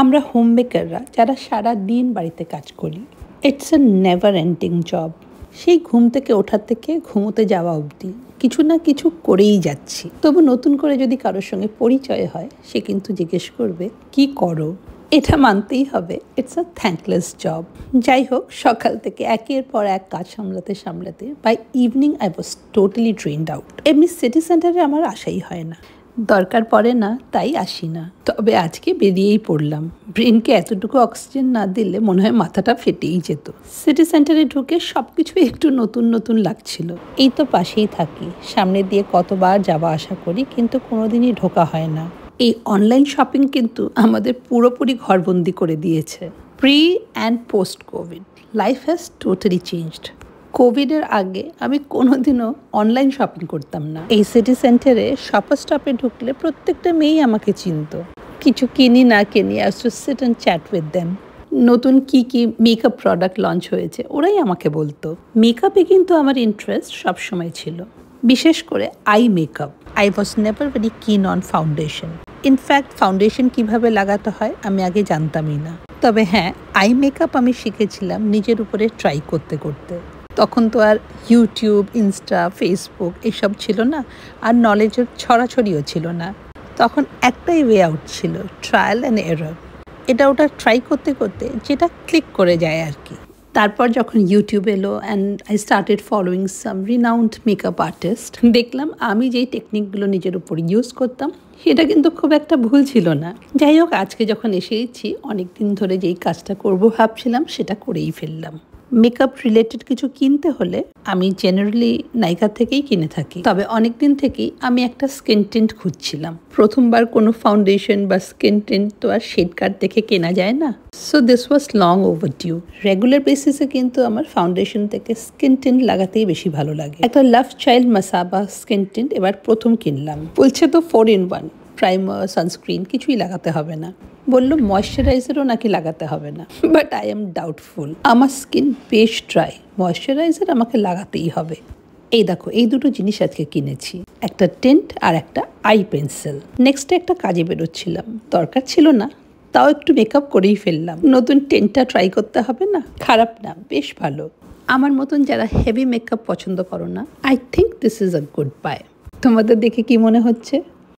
আমরা হোম মেকাররা যারা সারা দিন বাড়িতে কাজ করি, it's a never ending job. সেই ঘুম থেকে ওঠার থেকে ঘুমোতে যাওয়া অবধি কিছু না কিছু করেই যাচ্ছি। তবু নতুন করে যদি কারোর সঙ্গে পরিচয় হয়, সে কিন্তু জিজ্ঞেস করবে কি করো। এটা মানতেই হবে, ইটস আ থ্যাঙ্কলেস জব। যাই হোক, সকাল থেকে একের পর এক কাজ সামলাতে সামলাতে by evening I was totally drained out. এমনি সিটি সেন্টারে আমার আসাই হয় না, দরকার পড়ে না, তাই আসি না। তবে আজকে বেরিয়েই পড়লাম। ব্রেনকে এতটুকু অক্সিজেন না দিলে মনে হয় মাথাটা ফেটেই যেত। সিটি সেন্টারে ঢুকে সব কিছু একটু নতুন নতুন লাগছিল। এই তো পাশেই থাকি, সামনে দিয়ে কতবার যাওয়া আসা করি, কিন্তু কোনোদিনই ঢোকা হয় না। এই অনলাইন শপিং কিন্তু আমাদের পুরোপুরি ঘরবন্দি করে দিয়েছে। Pre and post Covid life has totally changed. কোভিডের আগে আমি কোনোদিনও অনলাইন শপিং করতাম না। এই সিটি সেন্টারে শপার স্টপে ঢুকলে প্রত্যেকটা মেয়েই আমাকে চিনত। কিছু কিনি না কিনি, I to sit and chat with them. নতুন কি কি মেকআপ প্রোডাক্ট লঞ্চ হয়েছে ওরাই আমাকে বলতো। মেকআপে কিন্তু আমার ইন্টারেস্ট সবসময় ছিল, বিশেষ করে eye makeup. I was never very কিন অন ফাউন্ডেশন। ইনফ্যাক্ট ফাউন্ডেশন কিভাবে লাগাতে হয় আমি আগে জানতামই না। তবে হ্যাঁ, আই মেকআপ আমি শিখেছিলাম নিজের উপরে ট্রাই করতে করতে। তখন তো আর ইউটিউব, ইনস্টা, ফেসবুক এসব ছিল না, আর নলেজের ছড়াছড়িও ছিল না। তখন একটাই ওয়ে আউট ছিল, ট্রায়াল অ্যান্ড এরর। এটা ওটা ট্রাই করতে করতে যেটা ক্লিক করে যায় আর কি। তারপর যখন ইউটিউব এলো and I started following some renowned makeup artist, দেখলাম আমি যেই টেকনিকগুলো নিজের উপর ইউজ করতাম সেটা কিন্তু খুব একটা ভুল ছিল না। যাই হোক, আজকে যখন এসেছি, অনেক দিন ধরে যেই কাজটা করব ভাবছিলাম সেটা করেই ফেললাম। মেকআপ রিলেটেড কিছু কিনতে হলে আমি জেনারেলি নাইকা থেকেই কিনে থাকি। তবে অনেক দিন থেকেই আমি একটা স্কিন টিন্ট খুঁজছিলাম। প্রথমবার কোনো ফাউন্ডেশন বা স্কিন টিন্ট তো আর শেড কার্ড দেখে কেনা যায় না। So this was long overdue. Regular বেসিসে কিন্তু আমার ফাউন্ডেশন থেকে স্কিন টিন্ট লাগাতেই বেশি ভালো লাগে। একটা লাভ চাইল্ড মাসাবা স্কিন টিন্ট এবার প্রথম কিনলাম। বলছে তো 4-in-1, প্রাইমার, সানস্ক্রিন কিছুই লাগাতে হবে না। বললো ময়শ্চারাইজারও নাকি লাগাতে হবে না, বাট আই এম ডাউটফুল। আমার স্কিন বেশ ড্রাই, ময়শ্চারাইজার আমাকে লাগাতেই হবে। এই দেখো, এই দুটো জিনিস আজকে কিনেছি, একটা টিন্ট আর একটা আই পেন্সিল। নেক্সটে একটা কাজে বেরোচ্ছিলাম, দরকার ছিল না, তাও একটু মেকআপ করেই ফেললাম। নতুন টিন্টটা ট্রাই করতে হবে না, খারাপ না, বেশ ভালো। আমার মতন যারা হেভি মেকআপ পছন্দ করো না, I think this is a good bye. তোমাদের দেখে কি মনে হচ্ছে?